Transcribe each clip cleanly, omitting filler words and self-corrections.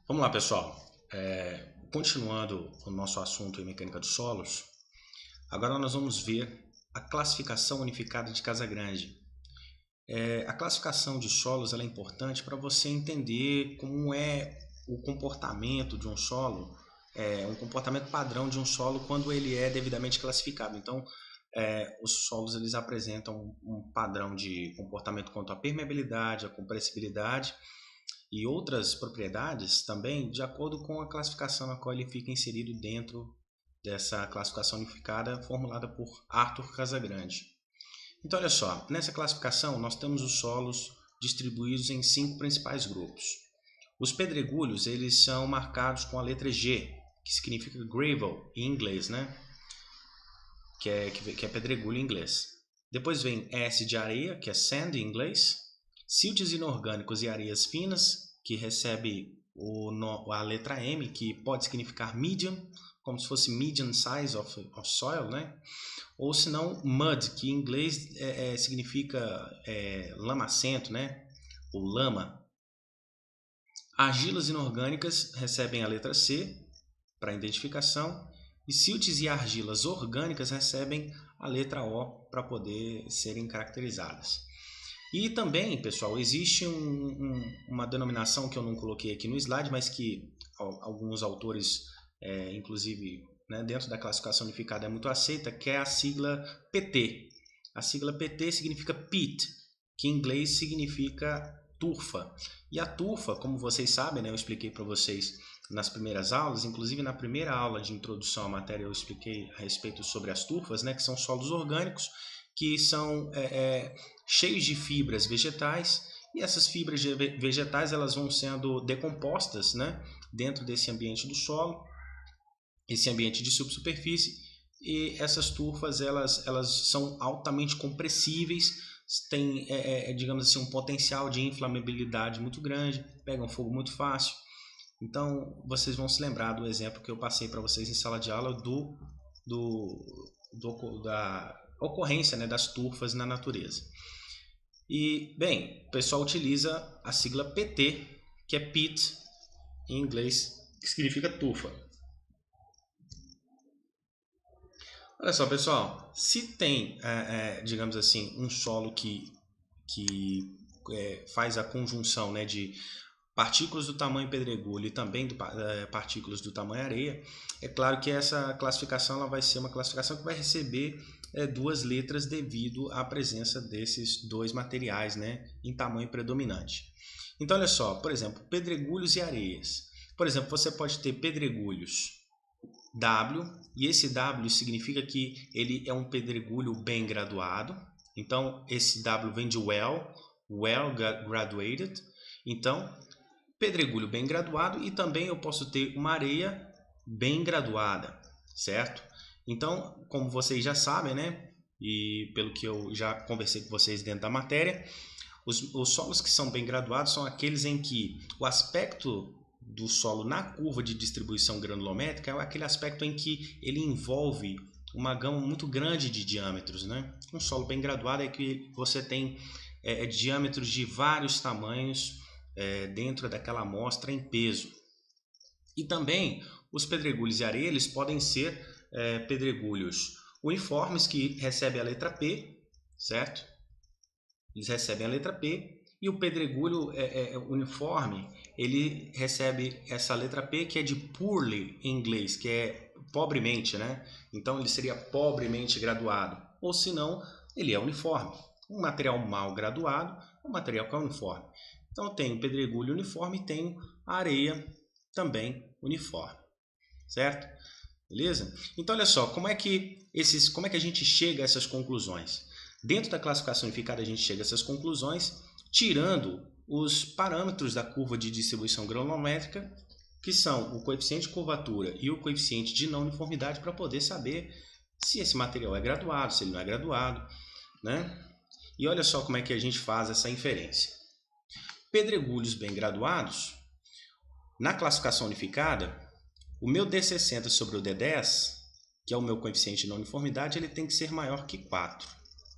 Vamos lá, pessoal. Continuando o nosso assunto em mecânica dos solos, agora nós vamos ver a classificação unificada de Casagrande. A classificação de solos ela é importante para você entender como é o comportamento de um solo, um comportamento padrão de um solo quando ele é devidamente classificado. Então, os solos eles apresentam um padrão de comportamento quanto à permeabilidade, à compressibilidade e outras propriedades também, de acordo com a classificação na qual ele fica inserido dentro dessa classificação unificada formulada por Arthur Casagrande. Então, olha só, nessa classificação nós temos os solos distribuídos em 5 principais grupos. Os pedregulhos eles são marcados com a letra G, que significa gravel em inglês, né? Que é pedregulho em inglês. Depois vem S de areia, que é sand em inglês. Siltes inorgânicos e areias finas, que recebe a letra M, que pode significar medium, como se fosse medium size of soil, né? Ou se não, mud, que em inglês significa lamacento, né? Ou lama. Argilas inorgânicas recebem a letra C, para identificação, e siltes e argilas orgânicas recebem a letra O, para poder serem caracterizadas. E também, pessoal, existe uma denominação que eu não coloquei aqui no slide, mas que alguns autores, inclusive né, dentro da classificação unificada é muito aceita, que é a sigla PT. A sigla PT significa peat, que em inglês significa turfa. E a turfa, como vocês sabem, né, eu expliquei para vocês nas primeiras aulas, inclusive na primeira aula de introdução à matéria eu expliquei a respeito sobre as turfas, né, que são solos orgânicos, que são cheios de fibras vegetais, e essas fibras vegetais elas vão sendo decompostas, né, dentro desse ambiente do solo, esse ambiente de subsuperfície, e essas turfas elas são altamente compressíveis, têm, digamos assim, um potencial de inflamabilidade muito grande, pegam fogo muito fácil. Então, vocês vão se lembrar do exemplo que eu passei para vocês em sala de aula da ocorrência, né, das turfas na natureza. E, bem, o pessoal utiliza a sigla PT, que é peat em inglês, que significa turfa. Olha só, pessoal, se tem, digamos assim, um solo que faz a conjunção, né, de partículas do tamanho pedregulho e também partículas do tamanho areia, é claro que essa classificação ela vai ser uma classificação que vai receber duas letras devido à presença desses dois materiais, né, em tamanho predominante. Então, olha só, por exemplo, pedregulhos e areias. Por exemplo, você pode ter pedregulhos W, e esse W significa que ele é um pedregulho bem graduado. Então, esse W vem de well graduated. Então, pedregulho bem graduado, e também eu posso ter uma areia bem graduada, certo? Então, como vocês já sabem, né, e pelo que eu já conversei com vocês dentro da matéria, os solos que são bem graduados são aqueles em que o aspecto do solo na curva de distribuição granulométrica é aquele aspecto em que ele envolve uma gama muito grande de diâmetros, né? Um solo bem graduado é que você tem diâmetros de vários tamanhos dentro daquela amostra em peso. E também os pedregulhos e areia eles podem ser pedregulhos uniformes que recebem a letra P, certo? Eles recebem a letra P, e o pedregulho uniforme ele recebe essa letra P, que é de poorly em inglês, que é pobremente, né? Então ele seria pobremente graduado, ou se não, ele é uniforme. Um material mal graduado é um material que é uniforme. Então eu tenho pedregulho uniforme e tenho a areia também uniforme, certo? Beleza? Então olha só, como é que a gente chega a essas conclusões? Dentro da classificação unificada a gente chega a essas conclusões tirando os parâmetros da curva de distribuição granulométrica, que são o coeficiente de curvatura e o coeficiente de não uniformidade, para poder saber se esse material é graduado, se ele não é graduado, né? E olha só como é que a gente faz essa inferência. Pedregulhos bem graduados, na classificação unificada, o meu D60 sobre o D10, que é o meu coeficiente de não uniformidade, ele tem que ser maior que 4,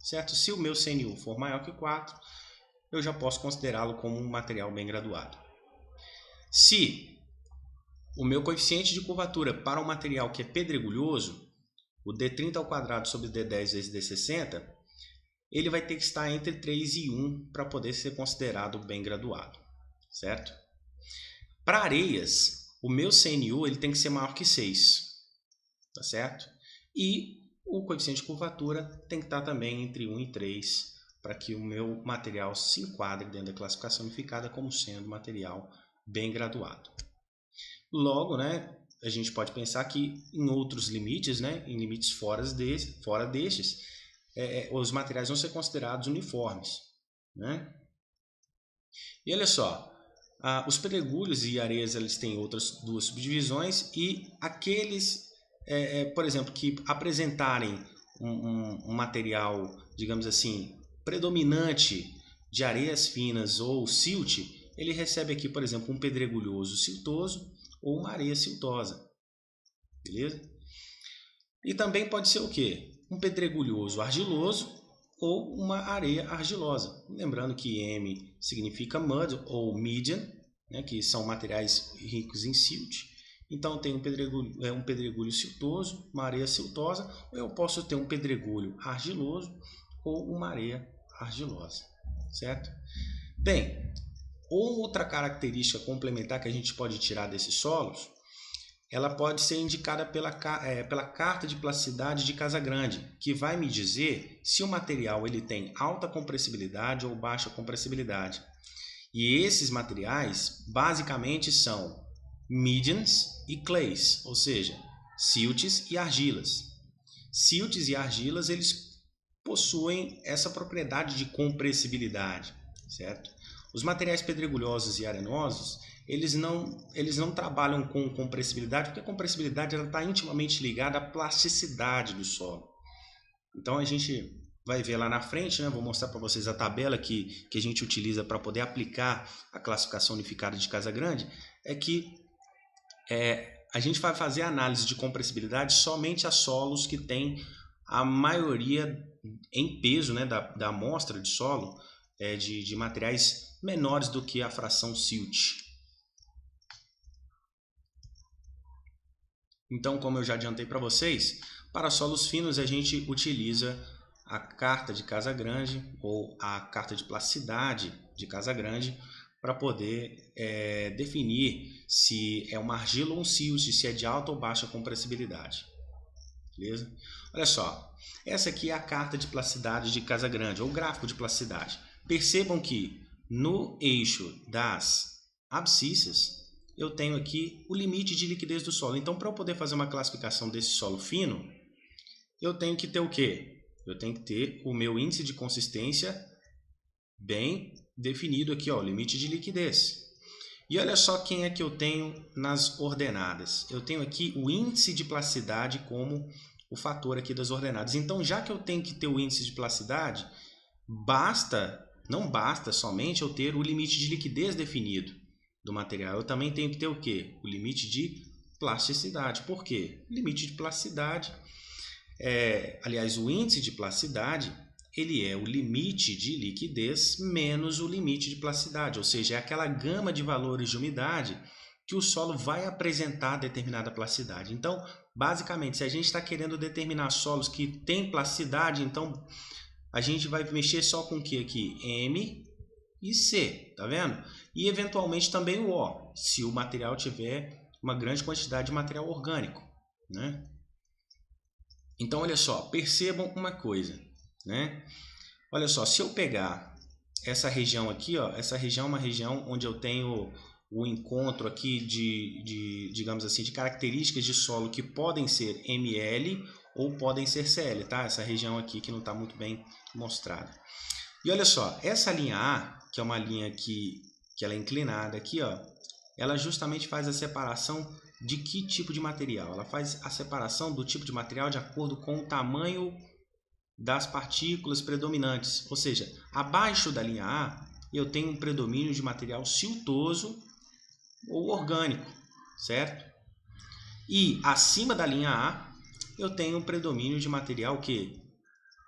certo? Se o meu CNU for maior que 4, eu já posso considerá-lo como um material bem graduado. Se o meu coeficiente de curvatura para um material que é pedregulhoso, o D30² sobre D10 vezes D60, ele vai ter que estar entre 3 e 1 para poder ser considerado bem graduado, certo? Para areias, o meu CNU ele tem que ser maior que 6, tá certo? E o coeficiente de curvatura tem que estar também entre 1 e 3 para que o meu material se enquadre dentro da classificação unificada como sendo material bem graduado. Logo, né, a gente pode pensar que em outros limites, né, em limites fora destes, os materiais vão ser considerados uniformes, né? E olha só, os pedregulhos e areias eles têm outras duas subdivisões e aqueles, por exemplo, que apresentarem um material, digamos assim, predominante de areias finas ou silt, ele recebe aqui, por exemplo, um pedregulhoso siltoso ou uma areia siltosa, beleza? E também pode ser o quê? Um pedregulhoso argiloso ou uma areia argilosa. Lembrando que M significa mud ou median, né, que são materiais ricos em silt. Então tem um pedregulho siltoso, uma areia siltosa, ou eu posso ter um pedregulho argiloso ou uma areia argilosa, certo? Bem, outra característica complementar que a gente pode tirar desses solos, ela pode ser indicada pela carta de plasticidade de Casagrande, que vai me dizer se o material ele tem alta compressibilidade ou baixa compressibilidade. E esses materiais basicamente são medians e clays, ou seja, silts e argilas. Silts e argilas eles possuem essa propriedade de compressibilidade, certo? Os materiais pedregulhosos e arenosos eles não trabalham com compressibilidade, porque a compressibilidade está intimamente ligada à plasticidade do solo. Então a gente vai ver lá na frente, né? Vou mostrar para vocês a tabela que a gente utiliza para poder aplicar a classificação unificada de Casagrande, é que a gente vai fazer análise de compressibilidade somente a solos que têm a maioria em peso, né, da amostra de solo de materiais menores do que a fração silt. Então, como eu já adiantei para vocês, para solos finos a gente utiliza a carta de Casagrande ou a carta de plasticidade de Casagrande para poder definir se é uma argila ou um silt, se é de alta ou baixa compressibilidade. Beleza? Olha só, essa aqui é a carta de plasticidade de Casagrande, ou gráfico de plasticidade. Percebam que no eixo das abscissas eu tenho aqui o limite de liquidez do solo. Então, para eu poder fazer uma classificação desse solo fino, eu tenho que ter o quê? Eu tenho que ter o meu índice de consistência bem definido aqui, ó, limite de liquidez. E olha só quem é que eu tenho nas ordenadas. Eu tenho aqui o índice de plasticidade como o fator aqui das ordenadas. Então, já que eu tenho que ter o índice de plasticidade, não basta somente eu ter o limite de liquidez definido do material. Eu também tenho que ter o quê? O limite de plasticidade. Por quê? O limite de plasticidade, aliás, o índice de plasticidade, ele é o limite de liquidez menos o limite de plasticidade, ou seja, é aquela gama de valores de umidade que o solo vai apresentar determinada plasticidade. Então, basicamente, se a gente está querendo determinar solos que têm plasticidade, então a gente vai mexer só com o que aqui? M e C, tá vendo? E eventualmente também o O, se o material tiver uma grande quantidade de material orgânico, né? Então, olha só, percebam uma coisa, né? Olha só, se eu pegar essa região aqui, ó, essa região é uma região onde eu tenho o encontro aqui digamos assim, de características de solo que podem ser ML ou podem ser CL, tá? Essa região aqui que não está muito bem mostrada. E olha só, essa linha A, que é uma linha que ela é inclinada aqui, ó, ela justamente faz a separação de que tipo de material? Ela faz a separação do tipo de material de acordo com o tamanho das partículas predominantes. Ou seja, abaixo da linha A, eu tenho um predomínio de material siltoso ou orgânico, certo? E acima da linha A, eu tenho um predomínio de material que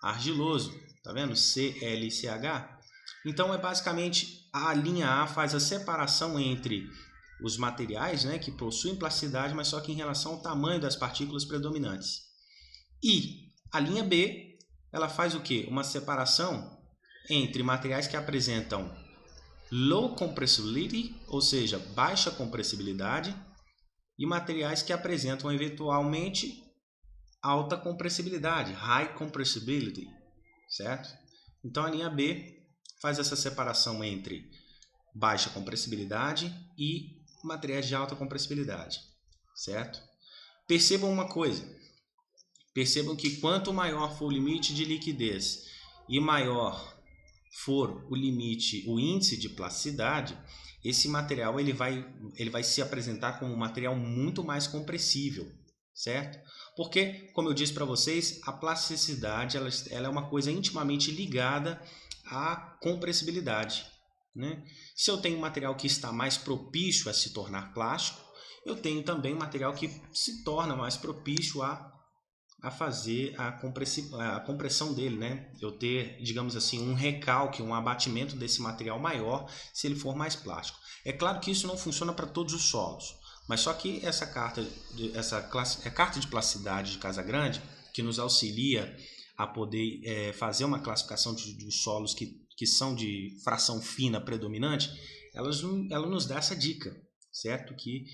argiloso, tá vendo? CLCH. Então, basicamente a linha A faz a separação entre os materiais, né, que possuem plasticidade, mas só que em relação ao tamanho das partículas predominantes. E a linha B, ela faz o quê? Uma separação entre materiais que apresentam low compressibility, ou seja, baixa compressibilidade, e materiais que apresentam eventualmente alta compressibilidade, high compressibility, certo? Então a linha B faz essa separação entre baixa compressibilidade e materiais de alta compressibilidade, certo? Percebam uma coisa, percebam que quanto maior for o limite de liquidez e maior for o limite, o índice de plasticidade, esse material ele vai se apresentar como um material muito mais compressível, certo? Porque, como eu disse para vocês, a plasticidade ela é uma coisa intimamente ligada à compressibilidade, né? Se eu tenho um material que está mais propício a se tornar plástico, eu tenho também um material que se torna mais propício a fazer a compressão dele, né? Eu ter, digamos assim, um recalque, um abatimento desse material maior se ele for mais plástico. É claro que isso não funciona para todos os solos, mas só que essa carta de plasticidade de Casagrande, que nos auxilia a poder fazer uma classificação dos solos que são de fração fina predominante, ela nos dá essa dica, certo? Que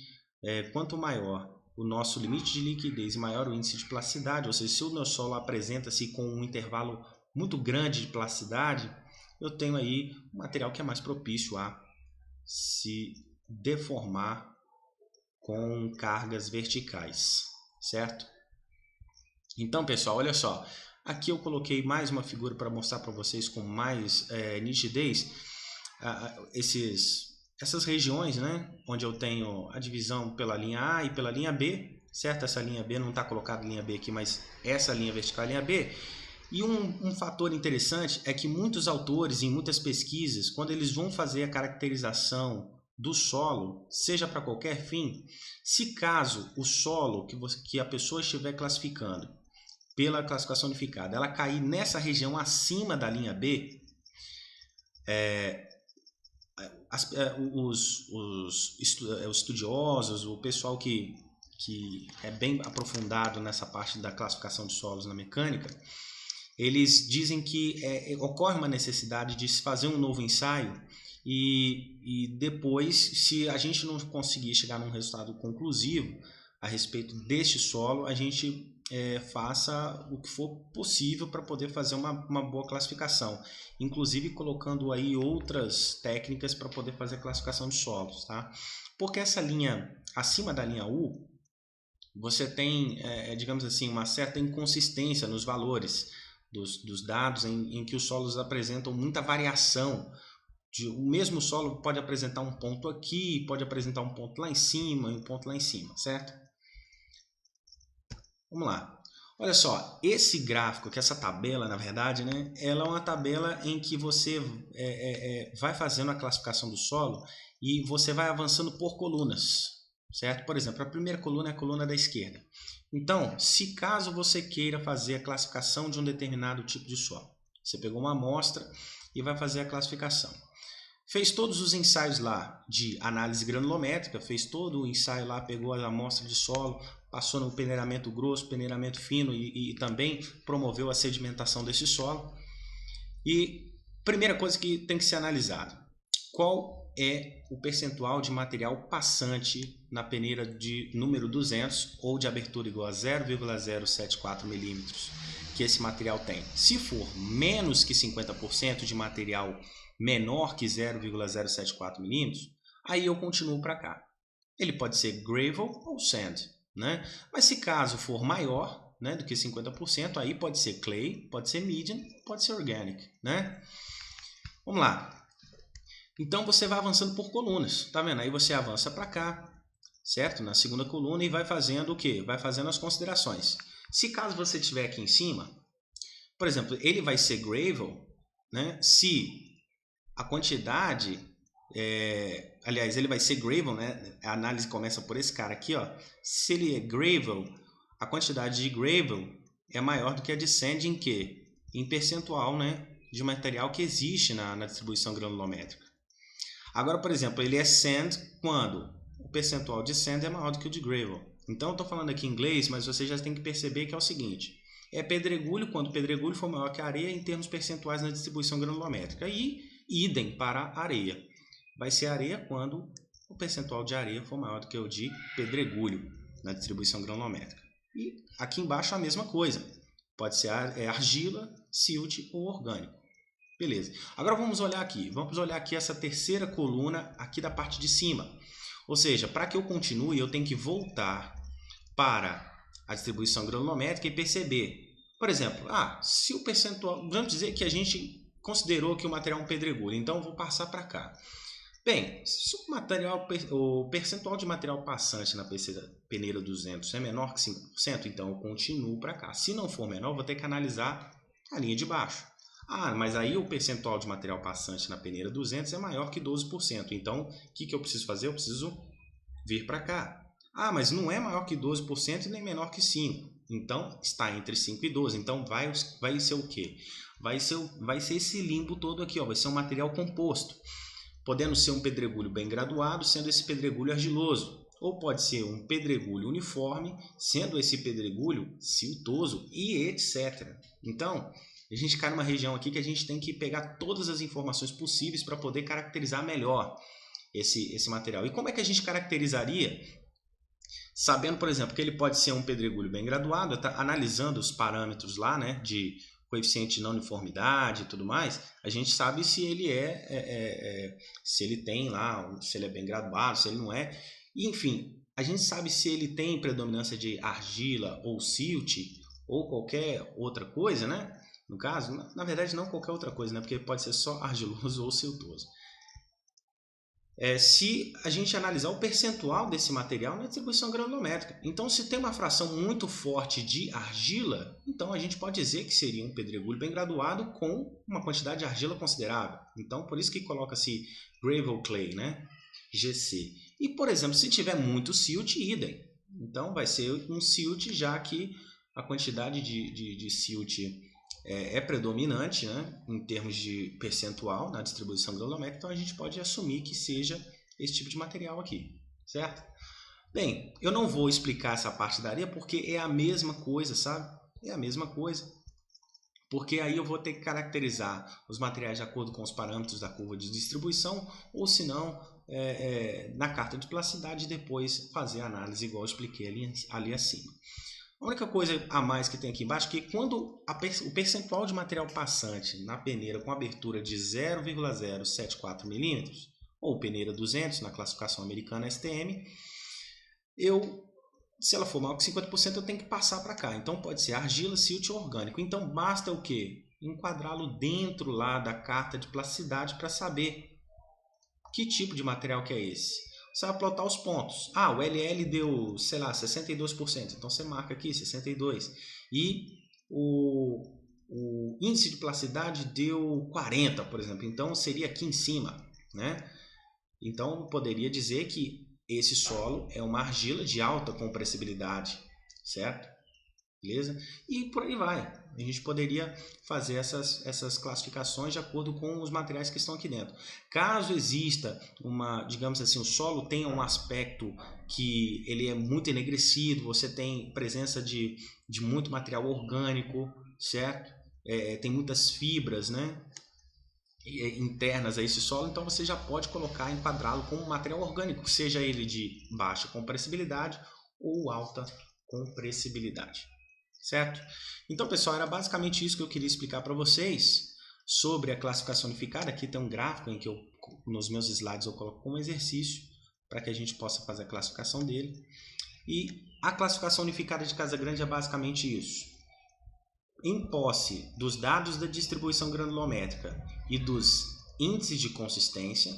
quanto maior o nosso limite de liquidez e maior o índice de plasticidade, ou seja, se o meu solo apresenta-se com um intervalo muito grande de plasticidade, eu tenho aí um material que é mais propício a se deformar com cargas verticais, certo? Então, pessoal, olha só, aqui eu coloquei mais uma figura para mostrar para vocês com mais nitidez essas regiões, né, onde eu tenho a divisão pela linha A e pela linha B, certo? Essa linha B não está colocada linha B aqui, mas essa linha vertical é a linha B. E um fator interessante é que muitos autores, em muitas pesquisas, quando eles vão fazer a caracterização do solo, seja para qualquer fim, se caso o solo que a pessoa estiver classificando pela classificação unificada, ela cair nessa região acima da linha B, os estudiosos, o pessoal que é bem aprofundado nessa parte da classificação de solos na mecânica, eles dizem que ocorre uma necessidade de se fazer um novo ensaio e depois, se a gente não conseguir chegar num resultado conclusivo a respeito deste solo, a gente faça o que for possível para poder fazer uma boa classificação, inclusive colocando aí outras técnicas para poder fazer a classificação de solos, tá? Porque essa linha, acima da linha U, você tem, digamos assim, uma certa inconsistência nos valores dos dados em que os solos apresentam muita variação. O mesmo solo pode apresentar um ponto aqui, pode apresentar um ponto lá em cima e um ponto lá em cima, certo? Vamos lá. Olha só, esse gráfico, que essa tabela, na verdade, né, ela é uma tabela em que você vai fazendo a classificação do solo e você vai avançando por colunas, certo? Por exemplo, a primeira coluna é a coluna da esquerda. Então, se caso você queira fazer a classificação de um determinado tipo de solo, você pegou uma amostra e vai fazer a classificação. Fez todos os ensaios lá de análise granulométrica, fez todo o ensaio lá, pegou a amostra de solo, passou no peneiramento grosso, peneiramento fino e também promoveu a sedimentação desse solo. E primeira coisa que tem que ser analisada, qual é o percentual de material passante na peneira de número 200 ou de abertura igual a 0,074 milímetros que esse material tem. Se for menos que 50% de material menor que 0,074 milímetros, aí eu continuo para cá. Ele pode ser gravel ou sand, né? Mas se caso for maior, né, do que 50%, aí pode ser clay, pode ser medium, pode ser organic, né? Vamos lá. Então você vai avançando por colunas, tá vendo? Aí você avança para cá, certo? Na segunda coluna e vai fazendo o quê? Vai fazendo as considerações. Se caso você estiver aqui em cima, por exemplo, ele vai ser gravel, né? Se a quantidade, aliás, ele vai ser gravel, né? A análise começa por esse cara aqui, ó. Se ele é gravel, a quantidade de gravel é maior do que a de sand em quê? Em percentual, né, de material que existe na distribuição granulométrica. Agora, por exemplo, ele é sand quando o percentual de sand é maior do que o de gravel. Então eu estou falando aqui em inglês, mas você já tem que perceber que é o seguinte: é pedregulho quando o pedregulho for maior que a areia em termos percentuais na distribuição granulométrica. E idem para a areia. Vai ser areia quando o percentual de areia for maior do que o de pedregulho na distribuição granulométrica. E aqui embaixo a mesma coisa. Pode ser argila, silt ou orgânico. Beleza. Agora vamos olhar aqui. Vamos olhar aqui essa terceira coluna aqui da parte de cima. Ou seja, para que eu continue, eu tenho que voltar para a distribuição granulométrica e perceber. Por exemplo, se o percentual... Vamos dizer que a gente considerou que o material é um pedregulho. Então eu vou passar para cá. Bem, se o percentual de material passante na peneira 200 é menor que 5%, então eu continuo para cá. Se não for menor, eu vou ter que analisar a linha de baixo. Mas aí o percentual de material passante na peneira 200 é maior que 12%. Então, o que eu preciso fazer? Eu preciso vir para cá. Mas não é maior que 12% e nem menor que 5%. Então, está entre 5 e 12%. Então, vai ser o quê? Vai ser esse limbo todo aqui. Vai ser um material composto. Podendo ser um pedregulho bem graduado, sendo esse pedregulho argiloso. Ou pode ser um pedregulho uniforme, sendo esse pedregulho siltoso e etc. Então, a gente cai numa região aqui que a gente tem que pegar todas as informações possíveis para poder caracterizar melhor esse material. E como é que a gente caracterizaria? Sabendo, por exemplo, que ele pode ser um pedregulho bem graduado, analisando os parâmetros lá, né, de coeficiente de não uniformidade e tudo mais, a gente sabe se ele se ele tem lá, se ele é bem graduado, se ele não é. E, enfim, a gente sabe se ele tem predominância de argila ou silt ou qualquer outra coisa, né? No caso, na verdade não qualquer outra coisa, né? Porque pode ser só argiloso ou siltoso. Se a gente analisar o percentual desse material na distribuição granulométrica. Então, se tem uma fração muito forte de argila, então a gente pode dizer que seria um pedregulho bem graduado com uma quantidade de argila considerável. Então, por isso que coloca-se gravel clay, né? GC. E, por exemplo, se tiver muito silt, idem. Então, vai ser um silt, já que a quantidade de silt é predominante, né, em termos de percentual na distribuição granulométrica, então a gente pode assumir que seja esse tipo de material aqui, certo? Bem, eu não vou explicar essa parte da areia porque é a mesma coisa, sabe? É a mesma coisa. Porque aí eu vou ter que caracterizar os materiais de acordo com os parâmetros da curva de distribuição, ou se não, na carta de plasticidade e depois fazer a análise igual eu expliquei ali acima. A única coisa a mais que tem aqui embaixo é que quando o percentual de material passante na peneira com abertura de 0,074 milímetros, ou peneira 200 na classificação americana STM, se ela for maior que 50%, eu tenho que passar para cá. Então pode ser argila, silt ou orgânico. Então basta o quê? Enquadrá-lo dentro lá da carta de plasticidade para saber que tipo de material que é esse. Você vai plotar os pontos. O LL deu, sei lá, 62%. Então você marca aqui 62%. E o índice de plasticidade deu 40%, por exemplo. Então seria aqui em cima, né? Então poderia dizer que esse solo é uma argila de alta compressibilidade, certo? Beleza? E por aí vai. A gente poderia fazer essas classificações de acordo com os materiais que estão aqui dentro. Caso exista digamos assim, o solo tenha um aspecto que ele é muito enegrecido, você tem presença de muito material orgânico, certo? Tem muitas fibras, né, internas a esse solo, então você já pode enquadrá-lo como um material orgânico, seja ele de baixa compressibilidade ou alta compressibilidade. Certo? Então, pessoal, era basicamente isso que eu queria explicar para vocês sobre a classificação unificada. Aqui tem um gráfico em que nos meus slides eu coloco como exercício para que a gente possa fazer a classificação dele. E a classificação unificada de Casagrande é basicamente isso. Em posse dos dados da distribuição granulométrica e dos índices de consistência,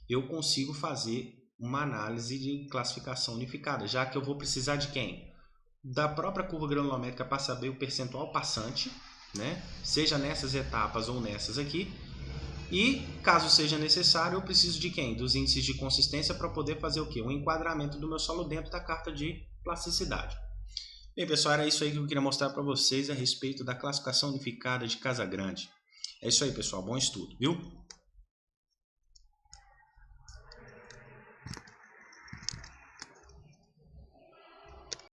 eu consigo fazer uma análise de classificação unificada, já que eu vou precisar de quem? Da própria curva granulométrica para saber o percentual passante, né? Seja nessas etapas ou nessas aqui. E, caso seja necessário, eu preciso de quem? Dos índices de consistência para poder fazer o quê? Um enquadramento do meu solo dentro da carta de plasticidade. Bem, pessoal, era isso aí que eu queria mostrar para vocês a respeito da classificação unificada de Casagrande. É isso aí, pessoal. Bom estudo, viu?